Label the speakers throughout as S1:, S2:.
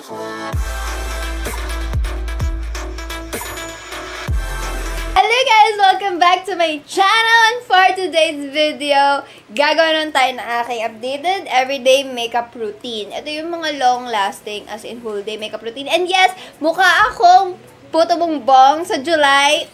S1: Hello guys! Welcome back to my channel, and for today's video, gagawin tayo ng aking updated everyday makeup routine. Ito yung mga long-lasting, as in whole day makeup routine. And yes, mukha akong puto bongbong sa July.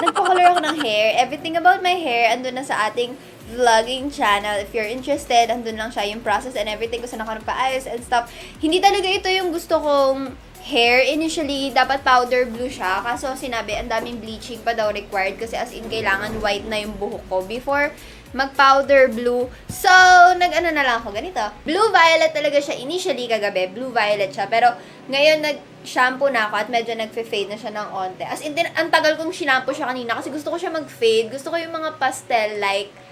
S1: Nagpa-color ako ng hair. Everything about my hair, andun na sa ating vlogging channel. If you're interested, andun lang siya yung process and everything kung saan ako nagpa-ayos and stuff. Hindi talaga ito yung gusto kong hair. Initially, dapat powder blue siya. Kaso sinabi, ang daming bleaching pa daw required kasi as in kailangan white na yung buhok ko before mag-powder blue. So, nag-ano na lang ako, ganito. Blue-violet talaga siya initially kagabi. Blue-violet siya. Pero, ngayon nag-shampoo na ako at medyo nag-fade na siya ng onte. As in, ang tagal kong shampoo siya kanina kasi gusto ko siya mag-fade. Gusto ko yung mga pastel-like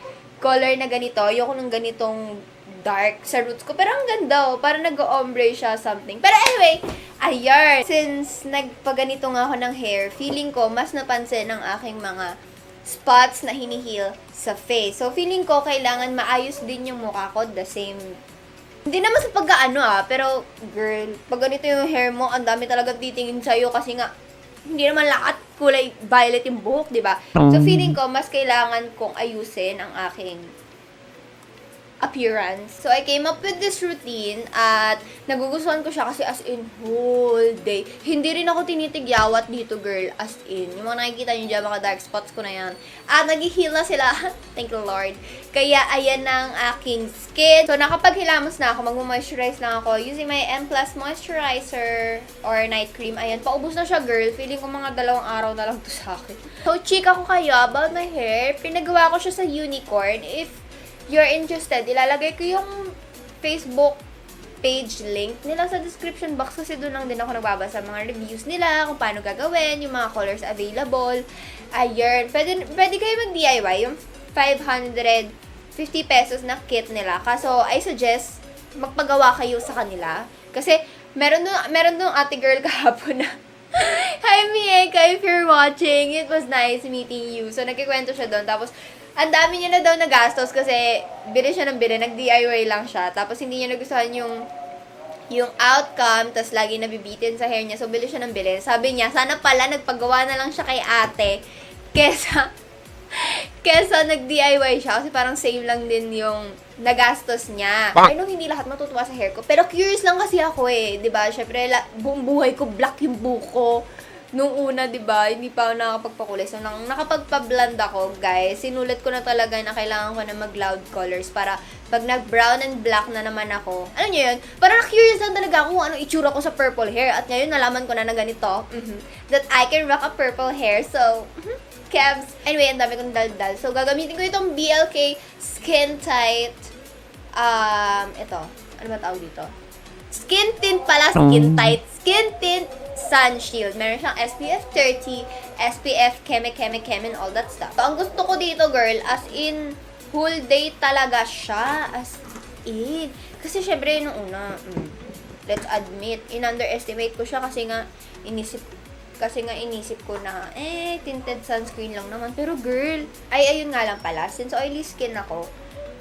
S1: color na ganito. Ayoko nung ganitong dark sa roots ko. Pero ang ganda, oh. Parang nag-ombre siya something. Pero anyway, ayun. Since nagpaganito nga ako ng hair, feeling ko mas napansin ang aking mga spots na hinihil sa face. So, feeling ko kailangan maayos din yung mukha ko the same. Hindi naman sa pagkaano pero girl, pag ganito yung hair mo, ang dami talaga titingin sa'yo kasi nga, hindi naman lahat kulay violet yung buhok, di ba? So, feeling ko, mas kailangan kong ayusin ang aking appearance. So, I came up with this routine at nagugustuhan ko siya kasi as in whole day. Hindi rin ako tinitigyawat dito, girl, as in. Yung mga nakikita nyo dyan, mga dark spots ko na yan. At nag-heal na sila. Thank you, Lord. Kaya, ayan na ang aking skin. So, nakapaghilamos na ako. Mag-moisturize lang ako using my M+ moisturizer or night cream. Ayan, paubos na siya, girl. Feeling ko mga 2 araw na lang to sa akin. So, chika ko kayo about my hair. Pinagawa ko siya sa Unicorn. If you're interested, ilalagay ko yung Facebook page link nila sa description box kasi doon lang din ako nagbabasa mga reviews nila, kung paano gagawin, yung mga colors available. Ayun. Pwede kayo mag-DIY yung 550 pesos na kit nila. Kaso, I suggest magpagawa kayo sa kanila. Kasi, meron nung ate girl kahapon na hi, Mieka, if you're watching, it was nice meeting you. So, nagkikwento siya doon. Tapos, ang dami niya na daw nagastos kasi bili siya ng bili, nag-DIY lang siya. Tapos hindi niya nagustuhan yung outcome, tapos lagi nabibitin sa hair niya. So, bili siya ng bili. Sabi niya, sana pala nagpagawa na lang siya kay ate kesa nag-DIY siya. Kasi parang save lang din yung nagastos niya. I know hindi lahat matutuwa sa hair ko, pero curious lang kasi ako diba? Syempre, buong buhay ko black yung buko. Nung una, diba, hindi pa ako nakapagpakulay. So, nang nakapagpa-blend ako, guys, sinulit ko na talaga na kailangan ko na mag-loud colors para pag nag-brown and black na naman ako, ano nyo yun? Parang curious lang talaga ako kung ano itsura ko sa purple hair. At ngayon, nalaman ko na ganito, that I can rock a purple hair. So, Kebs. Anyway, ang dami kong daldal. So, gagamitin ko itong BLK Skin Tight. Ito. Ano ba tawag dito? Skin Tint pala. Skin Tight. Skin Tint Sun Shield. Meron siyang SPF 30, SPF Keme, and all that stuff. So, ang gusto ko dito, girl, as in, whole day talaga siya. As in. Kasi, syempre, nung una, let's admit, in-underestimate ko siya kasi nga, inisip ko na, tinted sunscreen lang naman. Pero, girl, ayun nga lang pala. Since oily skin ako,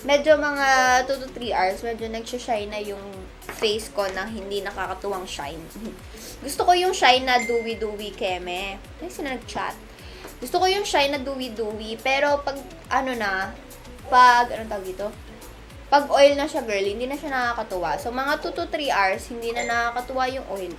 S1: medyo mga 2 to 3 hours, medyo nag-shine na yung face ko na hindi nakakatuwang shine. Gusto ko yung shine na dewy keme. Ay, sino nag-chat? Gusto ko yung shine na dewy, pero pag, anong tawag dito? Pag oil na siya, girl, hindi na siya nakakatuwa. So, mga 2 to 3 hours, hindi na nakakatuwa yung oil.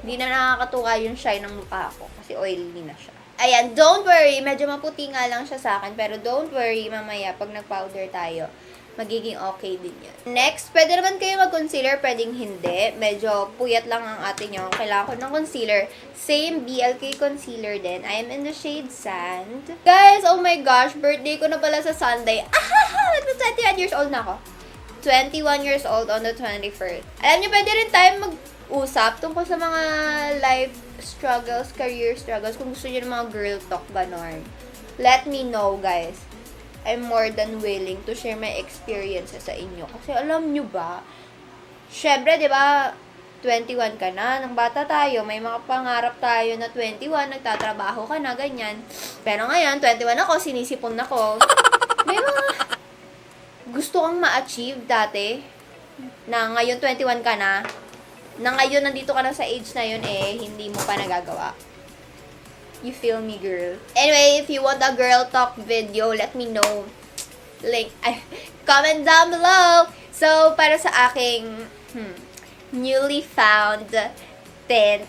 S1: Hindi na nakakatuwa yung shine ng mukha ko kasi oily na siya. Ayan, don't worry. Medyo maputi nga lang siya sa akin. Pero don't worry, mamaya, pag nag-powder tayo, magiging okay din yan. Next, pwede naman kayo mag-concealer, pwedeng hindi. Medyo puyat lang ang atin nyo. Kailangan ko ng concealer. Same BLK Concealer din. I am in the shade Sand. Guys, oh my gosh, birthday ko na pala sa Sunday. Nag-21 years old na ako. 21 years old on the 21st. Alam nyo, pwede rin tayo mag-usap tungkol sa mga life struggles, career struggles. Kung gusto nyo ng mga girl talk, ganon. Let me know, guys. I'm more than willing to share my experiences sa inyo. Kasi alam nyo ba, syempre, di ba, 21 ka na, nang bata tayo, may mga pangarap tayo na 21, nagtatrabaho ka na, ganyan. Pero ngayon, 21 ako, sinisipon ako. May mga gusto kang ma-achieve dati, na ngayon 21 ka na, na ngayon nandito ka na sa age na yun hindi mo pa nagagawa. You feel me, girl? Anyway, if you want a girl talk video, let me know. Comment down below. So, para sa aking newly found tint.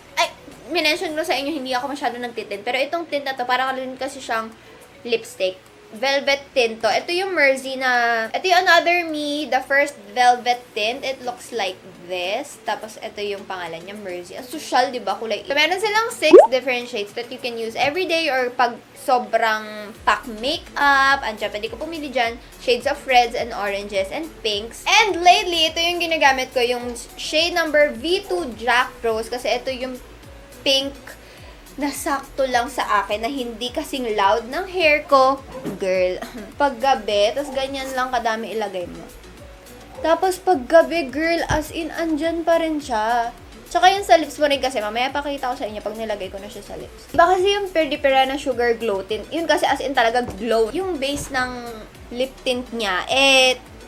S1: Minention ko sa inyo, hindi ako masyado nagtitint. Pero itong tint na to, parang rin kasi siyang lipstick. Velvet tint to. Ito yung Mercy na... Ito yung Another Me, the first velvet tint. It looks like this. Tapos, ito yung pangalan niya, Mercy. Ang social, di ba? Kulay. So, meron silang 6 different shades that you can use everyday or pag sobrang pack makeup. Andiyan, pwede ko pumili dyan. Shades of reds and oranges and pinks. And lately, ito yung ginagamit ko, yung shade number V2 Jack Rose. Kasi ito yung pink na sakto lang sa akin, na hindi kasing loud ng hair ko. Girl, paggabi, tas ganyan lang kadami ilagay mo. Tapos paggabi, girl, as in, andyan pa rin siya. Tsaka yung sa lips mo rin kasi, mamaya pakita ko sa inyo pag nilagay ko na siya sa lips. Iba kasi yung Perdipera na Sugar Glow Tint, yun kasi as in talaga glow. Yung base ng lip tint niya,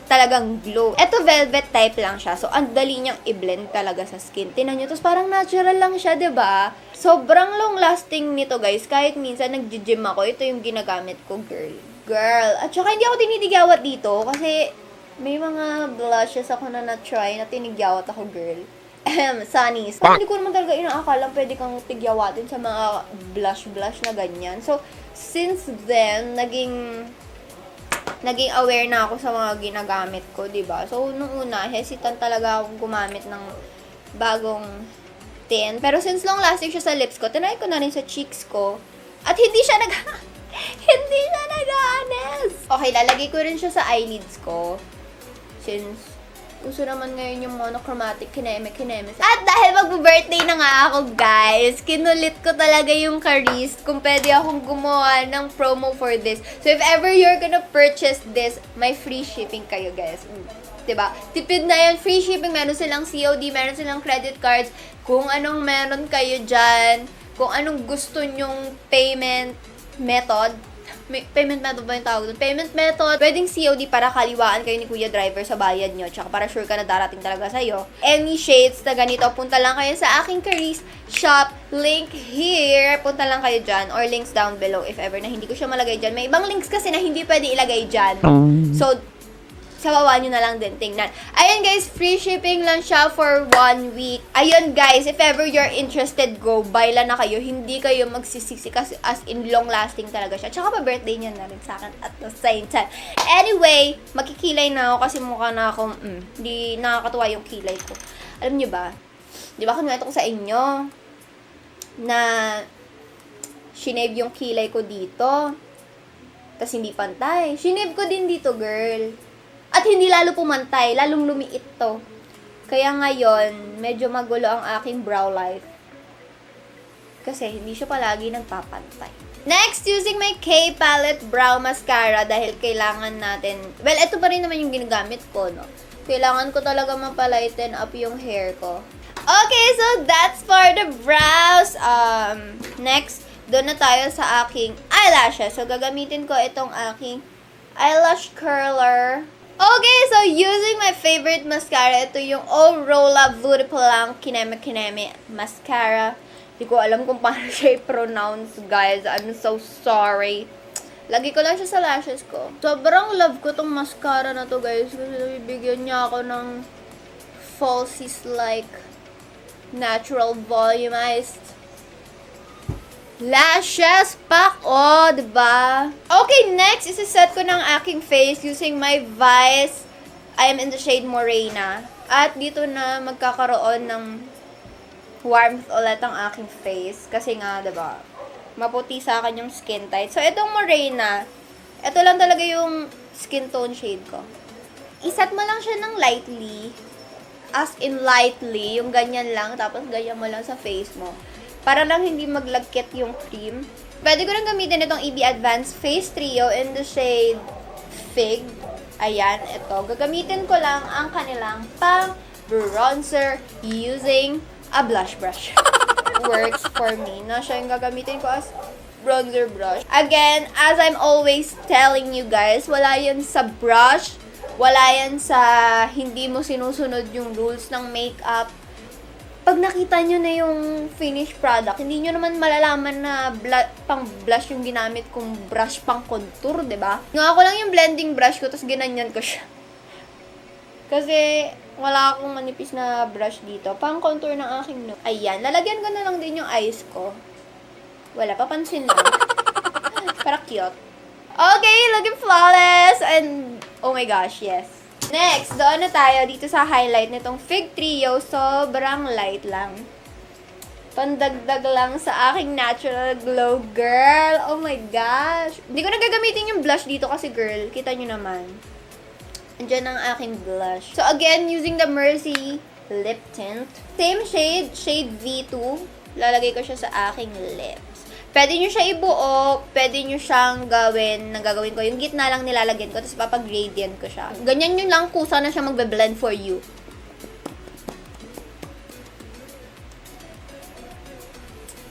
S1: talagang glow. Ito velvet type lang siya. So, ang dali niyang i-blend talaga sa skin. Tingnan niyo, tapos parang natural lang siya, 'di ba? Sobrang long lasting nito, guys. Kahit minsan nagji-gym ako, ito yung ginagamit ko, girl. Girl. At saka hindi ako tinitigawat dito kasi may mga blushes ako na na-try na tinigyawat ako, girl. Sunnies. Hindi ko naman talaga inaakalang pwede kang tigyawatin sa mga blush na ganyan. So, since then, naging aware na ako sa mga ginagamit ko, diba? So, nung una, hesitant talaga akong gumamit ng bagong tint. Pero since long lasting siya sa lips ko, tinry ko na rin sa cheeks ko. At hindi siya nag-honest. Okay, lalagay ko rin siya sa eyelids ko. Since uso naman ngayon yung monochromatic kineme. At dahil mag-birthday na nga ako, guys, kinulit ko talaga yung Caris kung pwede akong gumawa ng promo for this. So, if ever you're gonna purchase this, may free shipping kayo, guys. Diba? Tipid na yan. Free shipping. Meron silang COD, meron silang credit cards. Kung anong meron kayo dyan, kung anong gusto nyong payment method, payment method ba yung tawag doon? Payment method. Pwedeng COD para kaliwaan kayo ni Kuya Driver sa bayad nyo. Tsaka para sure ka na darating talaga sa'yo. Any shades na ganito, punta lang kayo sa aking Caris shop. Link here. Punta lang kayo dyan. Or links down below if ever na hindi ko siya malagay dyan. May ibang links kasi na hindi pwede ilagay dyan. So, sa baba nyo na lang din tingnan. Ayun guys, free shipping lang siya for 1 week. Ayun guys, if ever you're interested, go buy lang na kayo. Hindi kayo magsisisi kasi as in long lasting talaga siya. Tsaka pa birthday niya na rin sa akin at the same time. Anyway, magkikilay na ako kasi mukha na ako, hindi nakakatuwa yung kilay ko. Alam nyo ba? Di ba kinuwento ko sa inyo na shinave yung kilay ko dito. Tapos hindi pantay. Shinave ko din dito, girl. At hindi lalo pumantay, lalong lumiit to. Kaya ngayon, medyo magulo ang aking brow life. Kasi hindi siya palagi nagpapantay. Next, using my KPallete Brow Mascara dahil kailangan natin, well, ito pa rin naman yung ginagamit ko, no? Kailangan ko talaga mapalighten up yung hair ko. Okay, so that's for the brows. Next, doon na tayo sa aking eyelashes. So, gagamitin ko itong aking eyelash curler. Okay, so using my favorite mascara, ito yung Rolla Beautiful lang Kineme Mascara. Hindi ko alam kung paano siya i-pronounce, guys. I'm so sorry. Lagi ko lang siya sa lashes ko. Sobrang love ko tong mascara na to, guys. Kasi nabibigyan niya ako ng falsies-like natural volumized lashes pack. Oh, diba? Okay, next, isa-set ko ng aking face using my Vice. I am in the shade Moreyna. At dito na magkakaroon ng warmth ulit ang aking face. Kasi nga, diba, maputi sa akin yung skin type. So, itong Moreyna, ito lang talaga yung skin tone shade ko. Iset mo lang siya ng lightly. As in lightly, yung ganyan lang. Tapos, ganyan mo lang sa face mo. Para lang hindi maglagkit yung cream. Pwede ko rin gamitin itong EB Advanced Face Trio in the shade Fig. Ayan, ito. Gagamitin ko lang ang kanilang pang-bronzer using a blush brush. Works for me. Na siya yung gagamitin ko as bronzer brush. Again, as I'm always telling you guys, wala yan sa brush. Wala yan sa hindi mo sinusunod yung rules ng makeup. pag nakita nyo na yung finished product, hindi nyo naman malalaman na pang blush yung ginamit kong brush pang contour, diba? Nga ako lang yung blending brush ko, tapos ginanyan ko siya. Kasi wala akong manipis na brush dito. Pang contour ng aking nose. Ayan, lalagyan ko na lang din yung eyes ko. Wala, papansin lang. Para cute. Okay, looking flawless! And, oh my gosh, yes. Next, doon na tayo dito sa highlight nitong Fig Trio. Sobrang light lang. Pandagdag lang sa aking natural glow, girl. Oh my gosh. Hindi ko na gagamitin yung blush dito kasi, girl, kita nyo naman. Andiyan ang aking blush. So, again, using the Mercy Lip Tint. Same shade, shade V2. Lalagay ko siya sa aking lips. Pwede nyo siya ibuo, pwede nyo siyang gawin, gagawin ko. Yung gitna lang nilalagyan ko, tapos papag-gradient ko siya. Ganyan yun lang kusa na siya magbe-blend for you.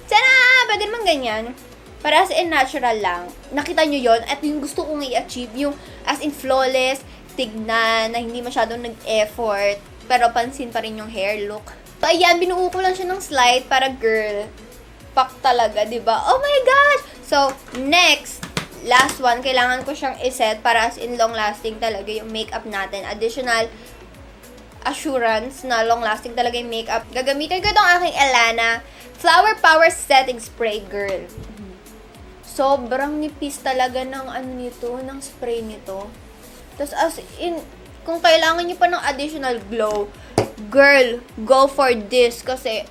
S1: Tada! Pwede naman ganyan. Para as in natural lang. Nakita nyo yon at yung gusto kong i-achieve, yung as in flawless, tignan, na hindi masyadong nag-effort, pero pansin pa rin yung hair look. So, ayan, binuo ko lang siya ng slide para girl, pak talaga, diba? Oh my gosh! So, next, last one, kailangan ko siyang iset para as in long-lasting talaga yung makeup natin. Additional assurance na long-lasting talaga yung makeup. Gagamitin ko itong aking Ellana Flower Power Setting Spray, girl. Sobrang nipis talaga ng ano nito, ng spray nito. Tapos as in, kung kailangan nyo pa ng additional glow, girl, go for this. Kasi,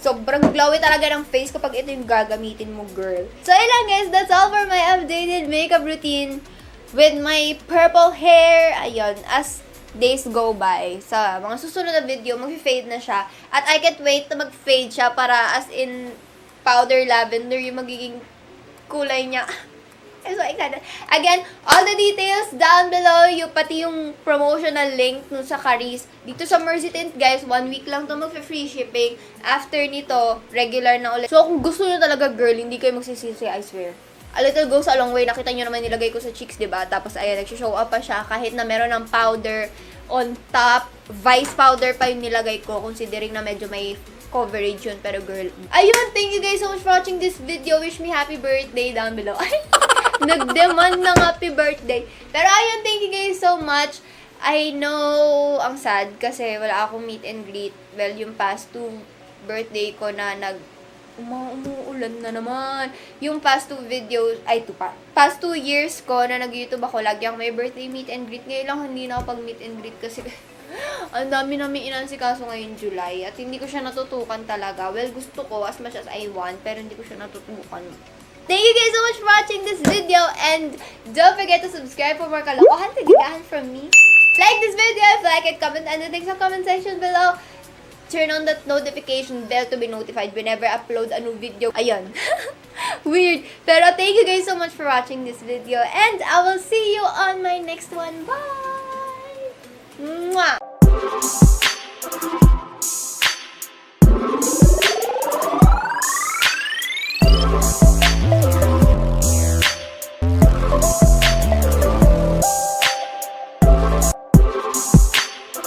S1: sobrang glowy talaga ng face kapag ito yung gagamitin mo, girl. So, ayun guys, that's all for my updated makeup routine with my purple hair. Ayun, as days go by, sa mga susunod na video, mag-fade na siya. At I can't wait na mag-fade siya para as in powder lavender yung magiging kulay niya. I'm so excited. Again, all the details down below, yung pati yung promotional link nun sa Caris. Dito sa Mercy Tint, guys, 1 week lang to mag-free shipping. After nito, regular na ulit. So, kung gusto nyo talaga, girl, hindi kayo magsisisi, I swear. A little goes a long way. Nakita nyo naman nilagay ko sa cheeks, diba? Tapos, ayan, nagsishow up pa siya. Kahit na meron ng powder on top. Vice powder pa yung nilagay ko, considering na medyo may coverage yun. Pero, girl, ayun, thank you guys so much for watching this video. Wish me happy birthday down below. Nag-demand ng happy birthday. Pero ayun, thank you guys so much. I know, ang sad kasi wala akong meet and greet. Well, yung past 2 birthday ko na umuulan na naman. Yung past 2 videos, past 2 years ko na nag-YouTube ako, lagi akong may birthday meet and greet. Ngayon lang, hindi na ako pag meet and greet kasi ang dami namin inansikaso ngayon July at hindi ko siya natutukan talaga. Well, gusto ko as much as I want, pero hindi ko siya natutukan. Thank you guys so much for watching this video and don't forget to subscribe for more kalokohan kagagahan from me. Like this video if you like it, comment anything sa comment section below. Turn on that notification bell to be notified whenever I upload a new video. Ayun. Weird. Pero thank you guys so much for watching this video and I will see you on my next one. Bye! Mwah!